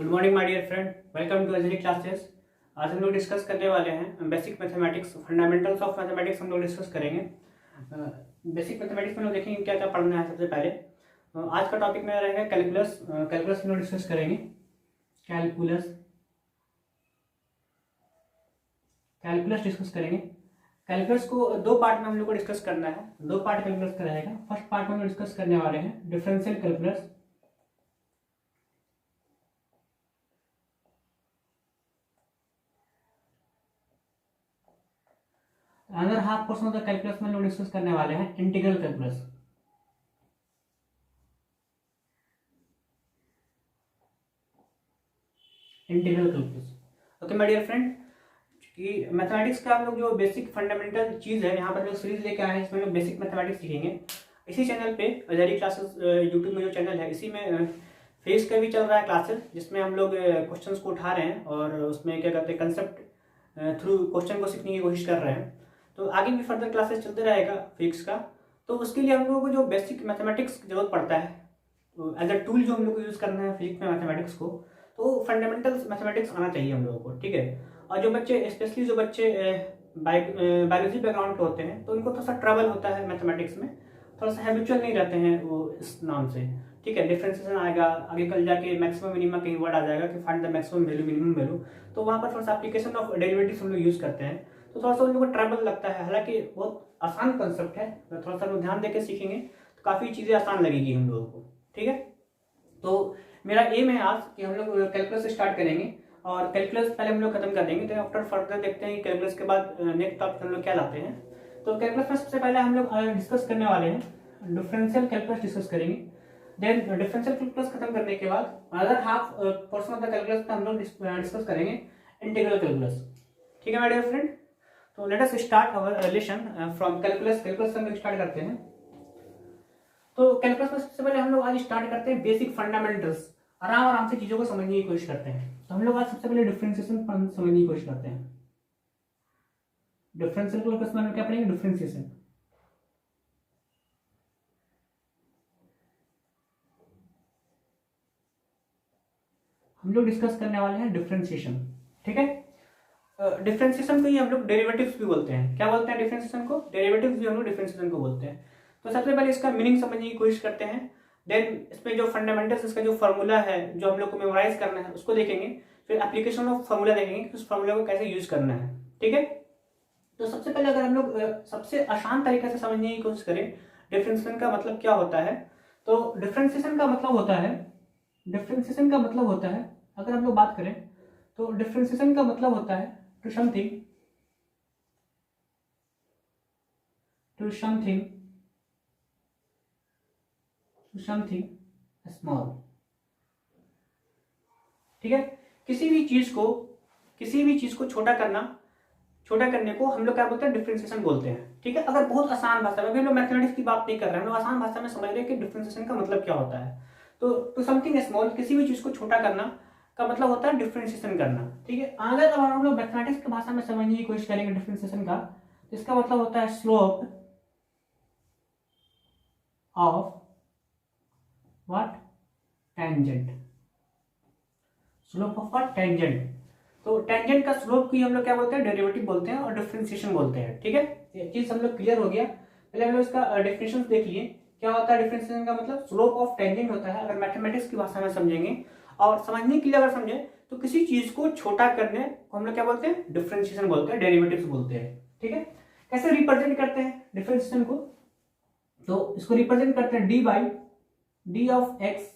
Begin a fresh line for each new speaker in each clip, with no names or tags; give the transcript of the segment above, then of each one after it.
Good morning my dear friend, welcome to एजरी classes. आज हम लोग डिस्कस करने वाले हैं basic mathematics, fundamentals of mathematics हम लोग डिस्कस करेंगे। बेसिक मैथमेटिक्स में लोग देखेंगे क्या क्या पढ़ना है। सबसे पहले आज का टॉपिक मेरा रहेगा कैलकुलस। कैलकुलस हम लोग डिस्कस करेंगे। कैलकुलस कैलकुलस डिस्कस करेंगे। कैलकुलस को दो पार्ट में हम लोग को डिस्कस करना है। दो पार्ट कैलकुलस का रहेगा। फर्स्ट पार्ट में हम लोग डिस्कस करने वाले हैं डिफरेंशियल कैलकुलस। अगर half portion of the calculus में लोग डिस्कस करने वाले हैं integral calculus. Integral calculus. Okay my dear friend, कि मैथमेटिक्स का हम लोग जो बेसिक फंडामेंटल चीज़ है, यहाँ पर जो सीरीज लेके आए हैं इसमें लोग बेसिक मैथमेटिक्स सीखेंगे। इसी चैनल पे अजरी क्लासेस यूट्यूब में जो चैनल है, इसी में फेस का भी चल रहा है क्लासेस, जिसमें हम लोग क्वेश्चंस को उठा रहे हैं और उसमें क्या कहते हैं कंसेप्ट थ्रू क्वेश्चन को सीखने की कोशिश कर रहे हैं। तो आगे भी फर्दर क्लासेस चलते रहेगा फिजिक्स का। तो उसके लिए हम लोगों को जो बेसिक मैथमेटिक्स जरूरत पड़ता है, तो एज अ टूल जो हम लोग को यूज़ करना है फिजिक्स में मैथमेटिक्स को, तो फंडामेंटल्स मैथमेटिक्स आना चाहिए हम लोगों को, ठीक है। और जो बच्चे स्पेशली जो बच्चे बायोलॉजी बैकग्राउंड के होते हैं, तो उनको थोड़ा सा ट्रबल होता है मैथमेटिक्स में, थोड़ा सा हैबिचुअल नहीं रहते हैं वो इस नाम से, ठीक है। डिफरेंशिएशन आएगा, आगे कल जाके मैक्सिमम मिनिमा कहीं वर्ड आ जाएगा कि find the maximum value minimum value, तो वहाँ पर थोड़ा सा एप्लीकेशन ऑफ डेरिवेटिव्स हम लोग यूज़ करते हैं, तो थोड़ा सा उन लोगों को ट्रबल लगता है। हालांकि बहुत आसान कंसेप्ट है, थोड़ा सा लोग ध्यान देकर सीखेंगे तो काफ़ी चीज़ें आसान लगेगी हम लोगों को, ठीक है। तो मेरा एम है आज कि हम लोग कैलकुलस से स्टार्ट करेंगे और कैलकुलस पहले हम लोग खत्म कर देंगे, तो आफ्टर फर्दर देखते हैं कि कैलकुलस के बाद नेक्स्ट टॉपिक हम लोग क्या लाते हैं। तो कैलकुलस में सबसे पहले हम लोग डिस्कस करने वाले हैं डिफरेंशियल कैलकुलस डिस्कस करेंगे। देन डिफरेंशियल कैलकुलस खत्म करने के बाद other half portion of the calculus में हम लोग डिस्कस करेंगे इंटीग्रल कैलकुलस, ठीक है माय डियर फ्रेंड। तो let us start our lesson from calculus. Calculus से हम लोग स्टार्ट करते हैं। तो कैलकुलस में सबसे पहले हम लोग आज स्टार्ट करते हैं बेसिक फंडामेंटल्स। आराम आराम से चीजों को समझने की कोशिश करते हैं। तो हम लोग आज सबसे पहले डिफरेंशिएशन समझने की कोशिश करते हैं। डिफरेंशियल कैलकुलस में हम क्या पढ़ेंगे? डिफरेंशिएशन। हम लोग डिस्कस करने वाले हैं डिफरेंशिएशन, ठीक है। डिफरेंशिएशन को ही हम लोग डेरिवेटिव्स भी बोलते हैं। क्या बोलते हैं डिफरेंशिएशन को? डेरिवेटिव्स भी हम लोग डिफरेंशिएशन को बोलते हैं। तो सबसे पहले इसका मीनिंग समझने की कोशिश करते हैं। देन इसमें जो फंडामेंटल्स, इसका जो फॉर्मूला है जो हम लोग को मेमोराइज करना है उसको देखेंगे। फिर एप्लीकेशन ऑफ फॉर्मूला देखेंगे कि उस फॉर्मूला को कैसे यूज करना है, ठीक है। तो सबसे पहले अगर हम लोग सबसे आसान तरीके से समझने की कोशिश करें डिफरेंशिएशन का मतलब क्या होता है, तो डिफरेंशिएशन का मतलब होता है, डिफरेंशिएशन का मतलब होता है, अगर हम लोग बात करें तो डिफरेंशिएशन का मतलब होता है टू समथिंग स्मॉल, ठीक है। किसी भी चीज को छोटा करने को हम लोग क्या बोलते हैं? डिफरेंशिएशन बोलते हैं, ठीक है। अगर बहुत आसान भाषा में, अभी हम लोग मैथमेटिक्स की बात नहीं कर रहे हैं, हम लोग आसान भाषा में समझ रहे हैं कि डिफरेंशिएशन का मतलब क्या होता है। तो टू समथिंग स्मॉल, किसी भी चीज को छोटा करना का मतलब होता है डिफरेंशिएशन करना, ठीक है। अगर हम लोग मैथमेटिक्स की भाषा में समझने की कोशिश करेंगे डिफरेंशिएशन का, तो इसका मतलब होता है slope of what? Tangent. Slope of what? Tangent. तो टेंजेंट का स्लोप को हम लोग क्या बोलते हैं? डेरिवेटिव बोलते हैं और डिफरेंशिएशन बोलते हैं, ठीक है। ये चीज हम लोग क्लियर हो गया। पहले हम लोग इसका डेफिनेशन देख लिए। क्या होता है डिफरेंशिएशन का मतलब? स्लोप ऑफ टेंजेंट होता है, अगर मैथमेटिक्स की भाषा में समझेंगे। और समझने के लिए अगर समझे तो किसी चीज को छोटा करने को हम लोग क्या बोलते हैं? डिफरेंशिएशन बोलते हैं, डेरिवेटिव्स बोलते हैं, ठीक है। कैसे रिप्रेजेंट करते हैं डिफरेंशिएशन को? तो इसको रिप्रेजेंट करते हैं d by D of x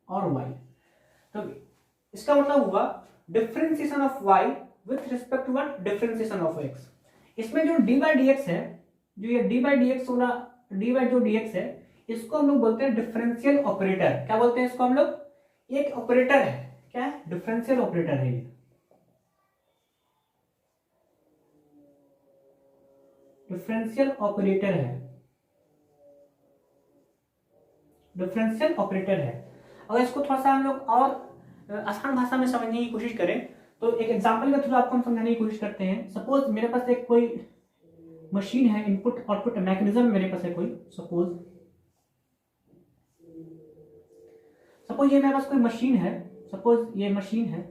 और वाई। तो इसका मतलब हुआ differentiation of y with respect to what? Differentiation of x। इसमें जो dy dx है, जो ये dy dx होगा, dy जो dx है, इसको हम लोग बोलते हैं डिफरेंशियल ऑपरेटर। क्या बोलते हैं इसको हम लोग? ये एक ऑपरेटर है। क्या है? डिफरेंशियल ऑपरेटर है। ये डिफरेंशियल ऑपरेटर है, डिफरेंशियल ऑपरेटर है। अगर इसको थोड़ा सा हम लोग और आसान भाषा में समझने की कोशिश करें तो एक एग्जांपल के थ्रू आपको हम समझाने की कोशिश करते हैं। सपोज मेरे पास एक कोई मशीन है, इनपुट आउटपुट मैकेनिज्म मेरे पास है कोई। सपोज ये मेरे पास कोई मशीन है, सपोज ये मशीन है,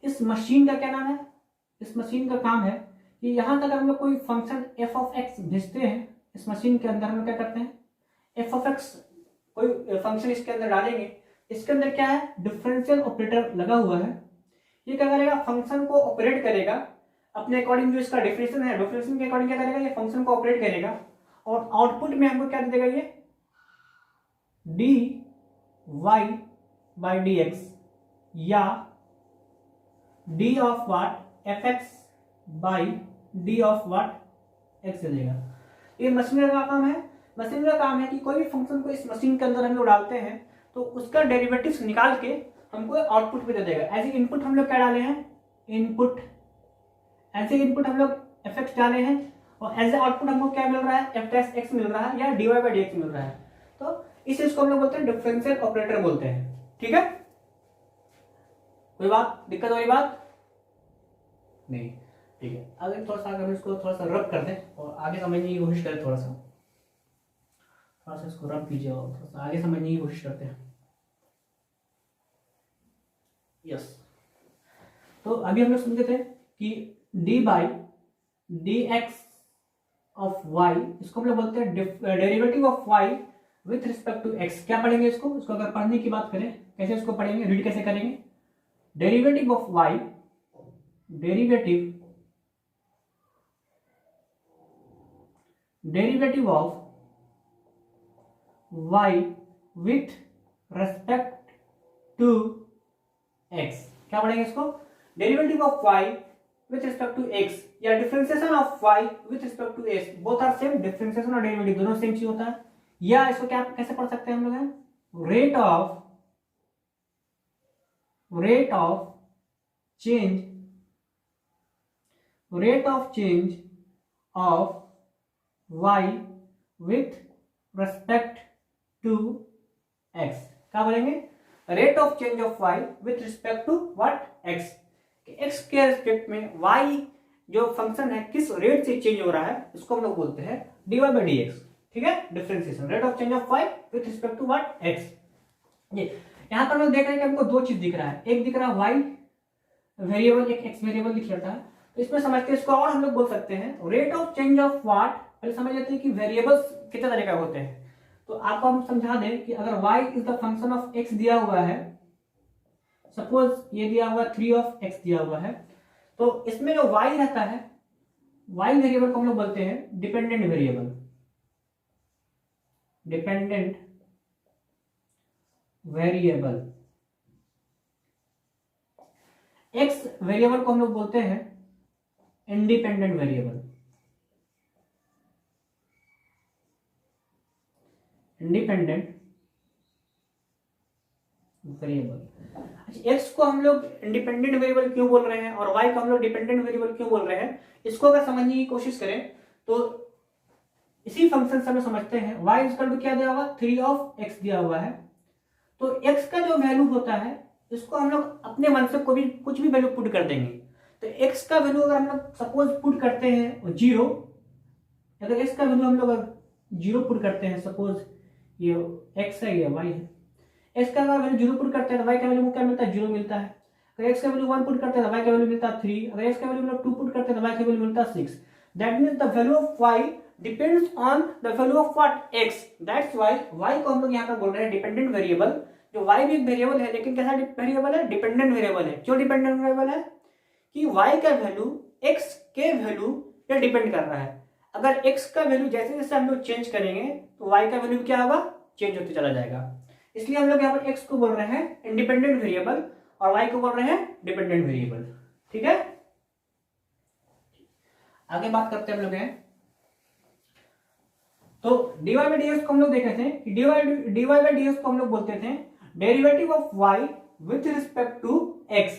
इस मशीन का क्या नाम है, इस मशीन का काम है कि यहाँ तक हम लोग कोई फंक्शन एफ ऑफ एक्स भेजते हैं, इस मशीन के अंदर हम लोग क्या करते हैं, एफ ऑफ एक्स कोई फंक्शन इसके अंदर डालेंगे, इसके अंदर क्या है, डिफरेंशियल ऑपरेटर लगा हुआ है, ये क्या करेगा, फंक्शन को ऑपरेट करेगा अपने अकॉर्डिंग, जो इसका डिफरेंशियल है, डिफरेंशियल के अकॉर्डिंग क्या करेगा, ये फंक्शन को ऑपरेट करेगा और आउटपुट में हमको क्या दे देगा, ये D Y by D X या D of what F X by D of what X दे देगा। ये मशीन का काम है। मशीन का काम है कि कोई भी फंक्शन को इस मशीन के अंदर हम लोग डालते हैं तो उसका डेरिवेटिव्स निकाल के हमको आउटपुट भी दे देगा। एज ए इनपुट हम लोग क्या डाले हैं, इनपुट, ऐसे इनपुट हम लोग एफ एक्स डाले हैं और एज ए आउटपुट हमको क्या मिल रहा है, एफ एस एक्स मिल रहा है या D Y by D X मिल रहा है। तो इस चीज को हम लोग बोलते हैं डिफरेंशियल ऑपरेटर बोलते हैं। ठीक है, कोई बात, दिक्कत वाली बात नहीं? ठीक है, अगर थोड़ा सा अगर इसको थोड़ा सा रब कर दें और आगे समझने की कोशिश करें, थोड़ा सा इसको रब कीजिए और थोड़ा सा आगे समझने की कोशिश करते हैं। यस, तो अभी हम लोग समझे थे कि d by D x of y, इसको हम लोग बोलते हैं derivative of y with respect to x. क्या पढ़ेंगे इसको अगर पढ़ने की बात करें, कैसे इसको पढ़ेंगे, रीड कैसे करेंगे, derivative of y, derivative of y with respect to x। क्या पढ़ेंगे इसको, derivative of y with respect to x या differentiation of y with respect to x, both are same, differentiation और डेरिवेटिव दोनों सेम चीज होता है। या इसको क्या कैसे पढ़ सकते हैं हम लोग, rate of change of y with respect to x. क्या बोलेंगे, rate of change of y with respect to what, x. X के रिस्पेक्ट में वाई जो फंक्शन है किस रेट से चेंज हो रहा है, इसको हम लोग बोलते हैं d Y by D x. ठीक है, differentiation, rate of change of y with respect to what, x. ये यहां पर लोग देख रहे हैं कि हमको दो चीज दिख रहा है, एक दिख रहा है वाई वेरिएबल, एक एक्स वेरिएबल दिख रहा है। तो इसमें समझते हैं इसको, और हम लोग बोल सकते हैं rate of change of what. पहले समझ लेते हैं कि वेरिएबल्स कितने तरह का होते हैं। तो आपको हम समझा दें कि अगर y is the function of x दिया हुआ है, सपोज ये दिया हुआ 3 ऑफ x दिया हुआ है, तो इसमें जो y रहता है, y वेरिएबल को हम लोग बोलते हैं डिपेंडेंट वेरिएबल, x वेरिएबल को हम लोग बोलते हैं इंडिपेंडेंट वेरिएबल, अच्छा, x को हम लोग इंडिपेंडेंट वेरिएबल क्यों बोल रहे हैं और y को हम लोग डिपेंडेंट वेरिएबल क्यों बोल रहे हैं, इसको अगर समझने की कोशिश करें तो इसी फंक्शन से हम समझते हैं। y इक्वल टू क्या दिया हुआ, 3 ऑफ x दिया हुआ है। तो x का जो वैल्यू होता है, इसको हम लोग अपने मन से कोई भी कुछ भी वैल्यू पुट कर देंगे। तो x का वैल्यू अगर हम लोग सपोज पुट करते हैं 0, अगर x का वैल्यू हम लोग 0 पुट करते हैं, सपोज ये x है, ये y है, x का वैल्यू 0 पुट करते हैं तो y का वैल्यू क्या मिलता है, 0 मिलता है। अगर x का वैल्यू 1 पुट करते हैं तो y का वैल्यू मिलता है 3। अगर x का वैल्यू 2 पुट करते हैं तो y का वैल्यू मिलता है 6। That means the value of y depends on the value of what, x। That's why y को हम लोग यहाँ पर बोल रहे हैं डिपेंडेंट वेरिएबल। जो y भी एक वेरिएबल है, लेकिन कैसा वेरिएबल है, डिपेंडेंट वेरिएबल है। क्यों डिपेंडेंट वेरिएबल है, कि y का वैल्यू x के वैल्यू पे डिपेंड कर रहा है। अगर x का वैल्यू जैसे जैसे हम लोग चेंज करेंगे तो y का वैल्यू क्या होगा, चेंज होते चला जाएगा। इसलिए हम लोग यहाँ पर x को बोल रहे हैं इंडिपेंडेंट वेरिएबल और y को बोल रहे हैं डिपेंडेंट वेरिएबल। ठीक है, आगे बात करते हैं हम लोग हैं। तो dy बाई dx को हम लोग देखे थे कि dy बाई dx को हम लोग बोलते थे derivative of y with respect to x,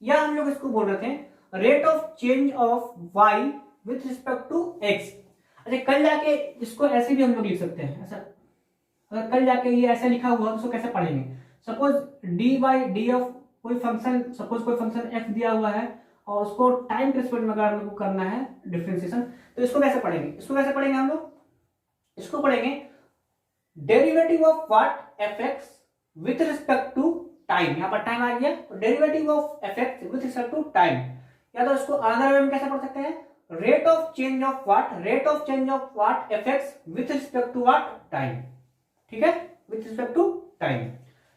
या हम लोग इसको बोल रहे थे rate of change of y with respect to x। अच्छा, कल जाके इसको ऐसे भी हम लोग लिख सकते हैं। ऐसा अगर कल जाके ये ऐसा लिखा हुआ तो उसको कैसे पढ़ेंगे, suppose D by D of कोई फंक्शन, सपोज कोई फंक्शन f दिया हुआ है और उसको टाइम के रिस्पेक्ट में अगर हम लोग करना है डिफरेंशिएशन, तो इसको कैसे पढ़ेंगे, इसको कैसे पढ़ेंगे हम लोग, इसको पढ़ेंगे derivative of what f x with respect to time, यहाँ पर टाइम आ गया तो derivative of f x with respect to time, या तो इसको अदर वे में कैसे पढ़ सकते हैं, rate of change of what, rate of change of what f x with respect to what time, ठीक है, विथ रिस्पेक्ट टू टाइम,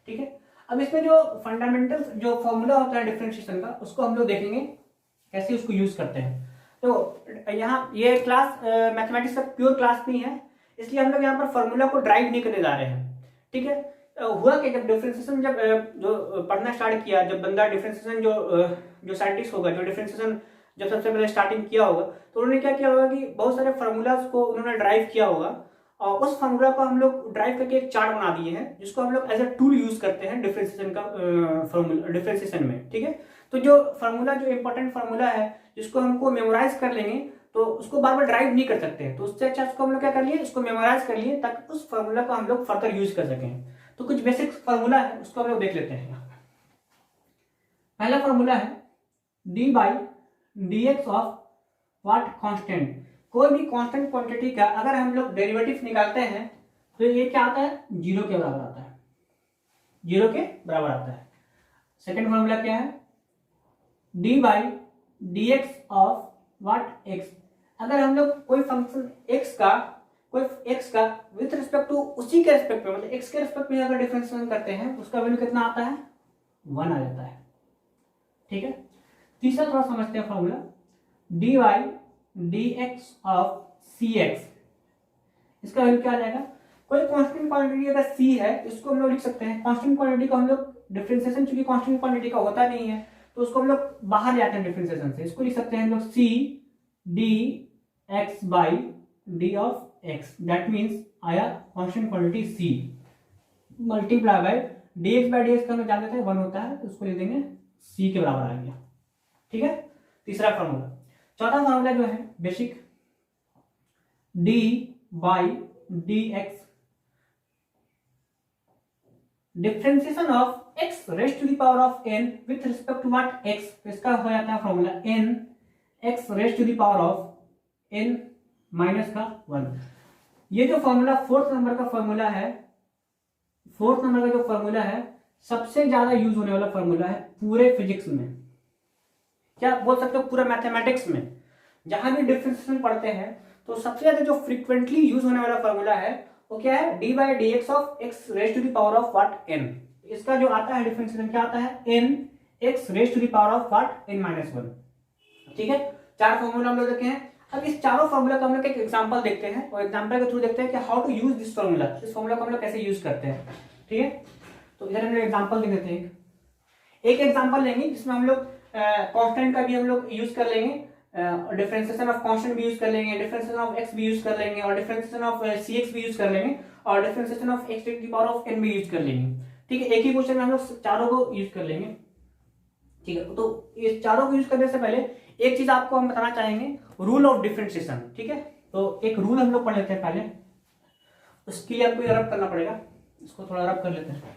ठीक है। अब इसमें जो फंडामेंटल जो फॉर्मूला होता है डिफरेंशिएशन का, उसको हम लोग देखेंगे कैसे उसको यूज करते हैं। तो यहाँ ये क्लास मैथमेटिक्स का प्योर क्लास नहीं है, इसलिए हम लोग यहाँ पर फॉर्मूला को ड्राइव नहीं करने जा रहे हैं, ठीक है। हुआ कि जब डिफरेंशिएशन जब जो पढ़ना स्टार्ट किया, जब बंदा डिफरेंशिएशन जो साइंटिस्ट होगा, जो डिफरेंशिएशन जब सबसे पहले स्टार्टिंग किया होगा, तो उन्होंने क्या किया होगा कि बहुत सारे फार्मूलाज को उन्होंने ड्राइव किया होगा, और उस फार्मूला को हम लोग ड्राइव करके एक चार्ट बना दिए हैं, जिसको हम लोग एज अ टूल यूज करते हैं डिफरेंशिएशन का फार्मूला डिफरेंशिएशन में, ठीक है। तो जो फार्मूला जो इंपॉर्टेंट फार्मूला है, जिसको हमको मेमोराइज कर लेंगे तो उसको बार बार ड्राइव नहीं कर सकते, तो उससे अच्छा उसको हम लोग क्या कर लिए, इसको मेमोराइज कर लिए ताकि उस फार्मूला को हम लोग फर्दर यूज कर सकें। तो कुछ बेसिक फार्मूला है उसको हम लोग देख लेते हैं। पहला फार्मूला है d by D x of what constant. कोई भी कांस्टेंट क्वांटिटी का अगर हम लोग डेरिवेटिव निकालते हैं तो ये क्या आता है, जीरो के बराबर आता है, जीरो के बराबर आता है। सेकंड फार्मूला क्या है, d by D x of what x. अगर हम लोग कोई फंक्शन एक्स का विथ रिस्पेक्ट टू उसी के रिस्पेक्ट में, मतलब एक्स के रिस्पेक्ट में अगर डिफरेंशिएशन करते हैं, उसका वैल्यू कितना आता है, 1 आ जाता है, ठीक है। तीसरा थोड़ा समझते हैं formula, d y d x of c x. इसका वैल्यू क्या आ जाएगा, कोई कांस्टेंट क्वांटिटी अगर सी है, इसको हम लोग लिख सकते हैं, कांस्टेंट क्वांटिटी को हम लोग डिफरेंशिएशन चूंकि कांस्टेंट क्वांटिटी का होता नहीं है, तो उसको हम लोग बाहर जाते हैं डिफरेंशिएशन से, इसको लिख सकते हैं हम लोग C D X by D of X, that means आया constant quantity C multiply by D X by D X का हम जानते थे 1 होता है, तो उसको लिख देंगे सी के बराबर आ गया, ठीक है। तीसरा फार्मूला। चौथा फार्मूला जो है basic, d by D x differentiation of x raised to the power of n with respect to what x. तो इसका हो जाता है formula n x raised to the power of n minus का 1। ये जो फॉर्मूला फोर्थ नंबर का formula है, फोर्थ नंबर का जो फॉर्मूला है सबसे ज्यादा यूज होने वाला फॉर्मूला है पूरे फिजिक्स में, क्या बोल सकते हो पूरा मैथमेटिक्स में। जहां भी डिफरेंशिएशन पढ़ते हैं तो सबसे ज्यादा जो फ्रीक्वेंटली यूज होने वाला फॉर्मूला है वो क्या है, d by D x of x raised to the power of what n. इसका जो आता है डिफरेंशिएशन क्या आता है, n x raised to the power of what n minus 1, ठीक है। 4 फॉर्मूला हम लोग देखे हैं। अब इस चारों फॉर्मूला का हम लोग एक एग्जांपल देखते हैं, और एग्जांपल के थ्रू देखते हैं कि how to use this formula, इस फॉर्मूला को हम लोग कैसे यूज करते हैं, ठीक है। तो इधर हम लोग एग्जांपल देख लेते हैं, एक एग्जांपल लेंगे जिसमें हम लोग कांस्टेंट का भी हम लोग यूज कर लेंगे, डिफरेंशिएशन ऑफ कांस्टेंट भी यूज कर लेंगे, डिफरेंशिएशन ऑफ एक्स भी यूज कर लेंगे, और डिफरेंशिएशन ऑफ सी एक्स भी यूज कर लेंगे, और differentiation of x to the power of n भी यूज कर लेंगे, ठीक है। एक ही क्वेश्चन में हम लोग चारों को यूज कर लेंगे, ठीक है। तो इस चारों को यूज करने से पहले एक चीज आपको हम बताना चाहेंगे, रूल ऑफ डिफरेंशिएशन, ठीक है। तो एक रूल हम लोग पढ़ लेते हैं पहले, उसके लिए आपको रब करना पड़ेगा, इसको थोड़ा रब कर लेते हैं,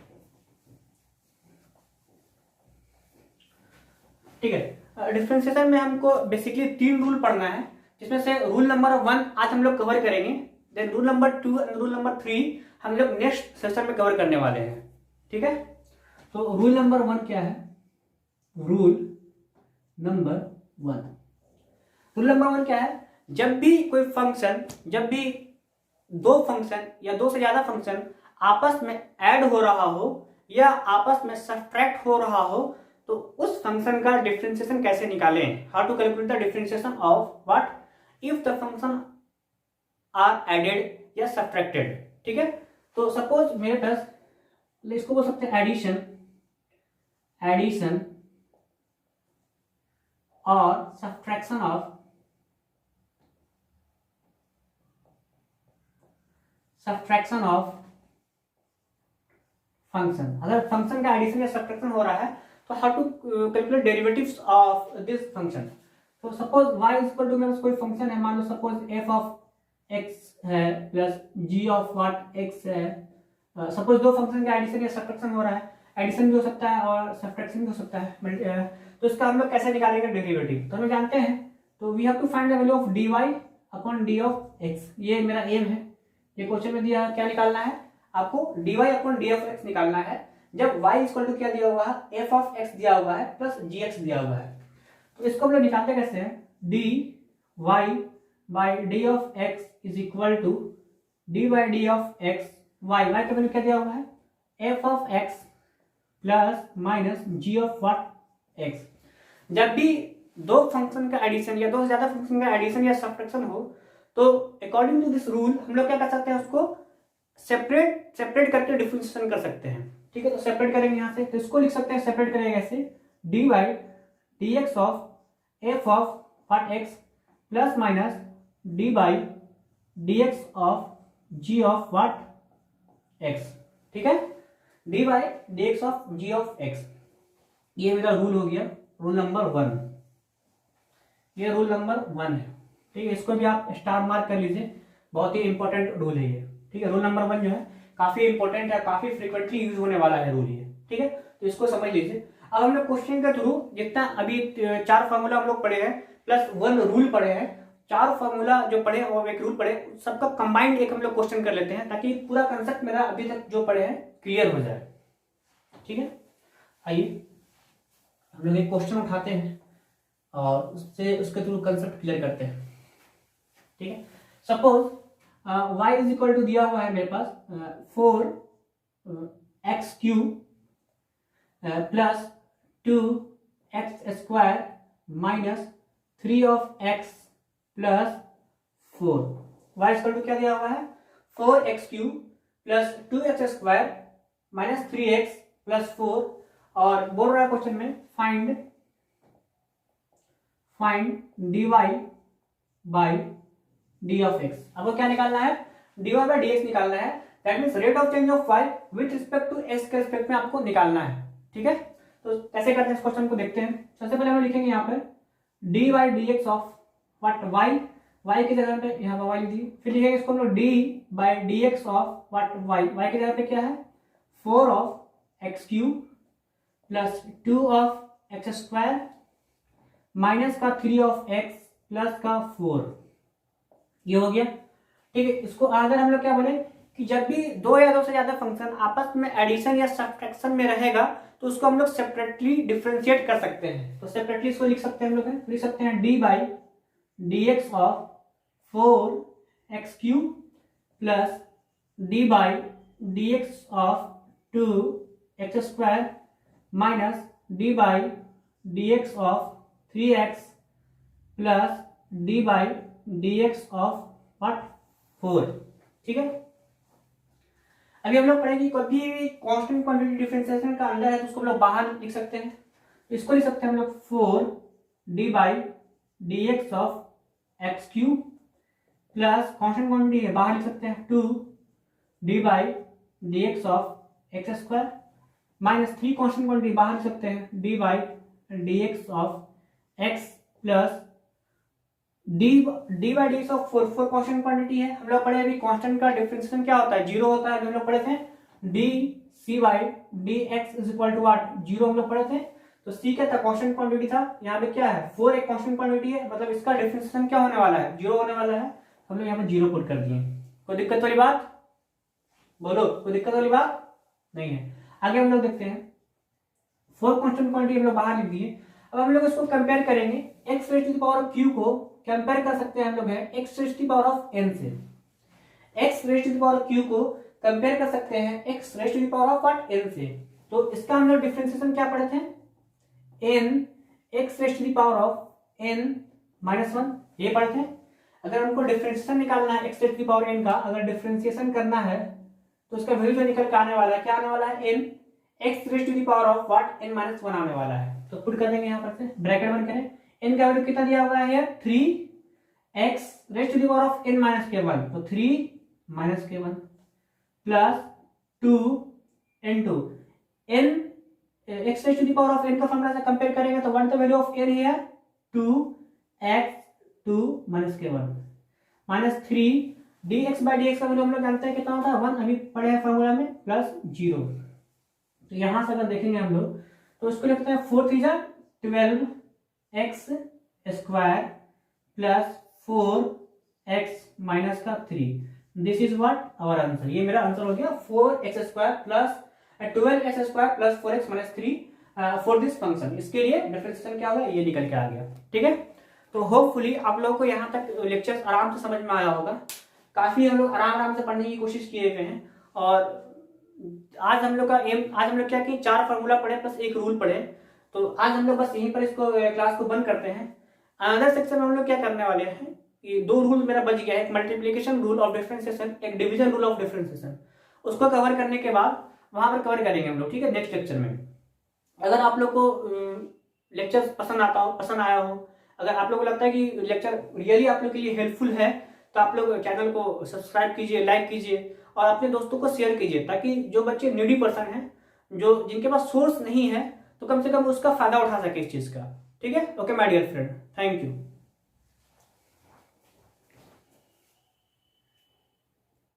ठीक है। डिफरेंशिएशन में हमको बेसिकली 3 रूल पढ़ना है, जिसमें से रूल नंबर 1 आज हम लोग कवर करेंगे, देन रूल नंबर 2 और रूल नंबर 3 हम लोग नेक्स्ट सेशन में कवर करने वाले हैं, ठीक है। तो रूल नंबर 1 क्या है, रूल नंबर 1, रूल नंबर 1 क्या है, जब भी कोई फंक्शन, जब भी 2 फंक्शन या 2 से ज्यादा फंक्शन आपस में ऐड हो रहा हो या आपस में सब्ट्रैक्ट हो रहा हो, तो उस फंक्शन का डिफरेंशिएशन कैसे निकालें, how to calculate the differentiation of what if the function are added या सब्ट्रैक्टेड, ठीक है। तो सपोज मेरे पास, इसको बोल सकते हैं एडिशन, एडिशन और subtraction of, subtraction of function. अगर फंक्शन का एडिशन या सब्ट्रैक्शन हो रहा है तो how to calculate derivatives of this function. तो suppose y is equal to, मेरे पास कोई फंक्शन है, मान लो सपोज f ऑफ x है plus g of what x है। सपोज 2 फंक्शन का एडिशन या सब्ट्रैक्शन हो रहा है, एडिशन भी हो सकता है और सब्ट्रैक्शन भी हो सकता है, तो इसका हम लोग कैसे निकालेंगे डेरिवेटिव, तो हम जानते हैं, तो we have to find the value of dy upon d of x। ये मेरा एम है, ये क्वेश्चन में दिया क्या निकालना है आपको, dy upon d of x निकालना है, जब y इक्वल टू क्या दिया हुआ है, f ऑफ x दिया हुआ है प्लस gx दिया हुआ है। तो इसको हम लोग निकालते कैसे हैं, dy by D of x is equal to d by D of x, y का वैल्यू क्या दिया हुआ है, f of x plus minus g of what x। जब भी दो फंक्शन का एडिशन या दो से ज्यादा फंक्शन का एडिशन या सब्ट्रैक्शन हो तो अकॉर्डिंग टू दिस रूल हम लोग क्या कर सकते हैं, उसको सेपरेट करके डिफरेंशिएशन कर सकते हैं। ठीक है, तो सेपरेट करेंगे यहाँ से, तो इसको लिख सकते हैं, सेपरेट करेंगे ऐसे d by D x of f of what x plus minus d by D x of g of what x. ठीक है, d by D x of g of x, ये मेरा रूल हो गया, रूल नंबर 1। ये rule number 1 है। ठीक है, इसको भी आप स्टार मार्क कर लीजिए, बहुत ही इंपॉर्टेंट रूल है ये। ठीक है, रूल नंबर 1 जो है काफी इंपॉर्टेंट है, काफी फ्रीक्वेंटली यूज होने वाला है रूल ये। ठीक है, तो इसको समझ लीजिए। अब हम लोग क्वेश्चन के थ्रू जितना अभी 4 फार्मूला हम लोग पढ़े हैं प्लस 1 रूल पढ़े हैं, 4 फार्मूला जो पढ़े और एक रूल पढ़े, सबका कंबाइंड एक हम लोग क्वेश्चन कर लेते हैं ताकि पूरा कंसेप्ट मेरा अभी तक जो पढ़े हैं क्लियर हो जाए। ठीक है, आइए हम लोग एक क्वेश्चन उठाते हैं और उससे उसके थ्रू कंसेप्ट क्लियर करते हैं। ठीक है, suppose y is equal to दिया हुआ है मेरे पास 4x cube plus 2x square minus 3 of x plus 4। y equal to क्या दिया हुआ है, 4x cube plus 2x square minus 3x plus 4, और बोल रहा है क्वेश्चन में find dy by D of x. आपको क्या निकालना है, dy बाई डी एक्स निकालना है। That means rate of change of y with respect to s के रिस्पेक्ट में आपको निकालना है। ठीक है, तो कैसे करते हैं इस क्वेश्चन को देखते हैं। सबसे पहले हम लिखेंगे यहाँ पर D by D x of what y की जगह पे यहाँ पर y दी, फिर लिखेंगे इसको हम लोग D by D x of what y की जगह पे क्या है 4 of x cube plus 2 of x square minus का 3 ऑफ एक्स प्लस का 4। ये हो गया। ठीक है, इसको अगर हम लोग क्या बोले कि जब भी दो या दो से ज्यादा फंक्शन आपस में एडिशन या सब्ट्रैक्शन में रहेगा तो उसको हम लोग सेपरेटली डिफरेंशिएट कर सकते हैं। तो सेपरेटली इसको लिख सकते हैं, हम लोग लिख सकते हैं d by D x of 4 x cube plus D by D x of 2 x square minus d by D x of 3 x plus D by D x of what 4। ठीक है, अभी हम लोग पढ़ेंगे कभी भी कांस्टेंट क्वांटिटी डिफरेंशिएशन का under है तो उसको हम लोग बाहर लिख सकते हैं। तो इसको लिख सकते हैं हम लोग 4 D by D x of x cube plus constant quantity है बाहर लिख सकते हैं 2 D by D x of x square minus 3 constant quantity बाहर लिख सकते हैं d by D x of x plus D by D x of 4 constant quantity है। हम लोग पढ़े अभी कांस्टेंट का डिफरेंशिएशन क्या होता है, 0 होता है। हम लोग पढ़े थे d c by D x is equal to what 0 हम लोग पढ़े थे। तो सी क्या था, कांस्टेंट क्वांटिटी था। यहाँ पे क्या है 4 एक कांस्टेंट क्वांटिटी है, मतलब इसका डिफरेंशिएशन क्या होने वाला है 0 होने वाला है। हम लोग यहाँ पे 0 पुट कर दिए। कोई दिक्कत वाली बात बोलो, कोई दिक्कत वाली बात नहीं है। आगे हम लोग देखते हैं 4 कांस्टेंट क्वांटिटी हम लोग बाहर लिख दिए। अब हम लोग इसको कंपेयर करेंगे x raised to the power of q को कंपेयर कर सकते हैं हम लोग है x raised to the power of n से। x raised to the power of q को कंपेयर कर सकते हैं x raised to the power of what n से। तो इसका हम लोग डिफरेंशिएशन क्या पढ़े थे, n x raised to the power of n minus 1 ये पढ़े थे। अगर हमको डिफरेंशिएशन निकालना है x raised to the power n का, अगर डिफरेंशिएशन करना है तो उसका वैल्यू जो निकल के आने वाला है क्या आने वाला है, n x raised to the power of what n minus 1 आने वाला है। तो पुट कर देंगे यहाँ पर से ब्रैकेट बंद करें, n का वैल्यू कितना दिया हुआ है 3x raised to the power of n minus k1, तो 3 minus k1 plus 2 into n x raised to the power of n का फॉर्मूला से कंपेयर करेंगे तो what the value of n here 2x 2 minus k1 minus 3 dx by dx का value हम लोग जानते हैं कितना होता है 1, अभी पढ़े हैं फॉर्मूला में, प्लस 0। तो यहां से अगर देखेंगे हम लोग तो उसको लिखते हैं 4 3 12x square plus 4x minus का 3। This is what our answer. ये मेरा आंसर हो गया 4x square plus 12s square plus 4x minus 3 for this function. इसके लिए डिफरेंशिएशन क्या होगा, ये निकल के आ गया। ठीक है, तो होपफुली आप लोगों को यहाँ तक लेक्चर्स आराम से समझ में आया होगा। काफी हम लोग आराम से पढ़ने की कोशिश किए हुए हैं। और आज हम लोग का एम, आज हम लोग क्या कि 4 फार्मूला पढ़े प्लस 1 रूल पढ़े। तो आज हम लोग बस यहीं पर इसको क्लास को बंद करते हैं। अनदर सेक्शन में हम लोग क्या करने वाले हैं, ये 2 रूल मेरा बच गया है, एक मल्टीप्लीकेशन रूल ऑफ डिफरेंशिएशन, एक डिवीजन रूल ऑफ डिफरेंशिएशन। उसको कवर करने के बाद वहां पर कवर करेंगे हम लोग। ठीक है, नेक्स्ट लेक्चर में। अगर आप लोग को लेक्चर पसंद आया हो, अगर आप लोग को लगता है कि लेक्चर रियली आप लोग के लिए हेल्पफुल है, तो आप लोग चैनल को सब्सक्राइब कीजिए, लाइक कीजिए और अपने दोस्तों को शेयर कीजिए, ताकि जो बच्चे नीडी पर्सन हैं, जो जिनके पास सोर्स नहीं है, तो कम से कम उसका फायदा उठा सके इस चीज का। ठीक है, okay my dear friend, thank you.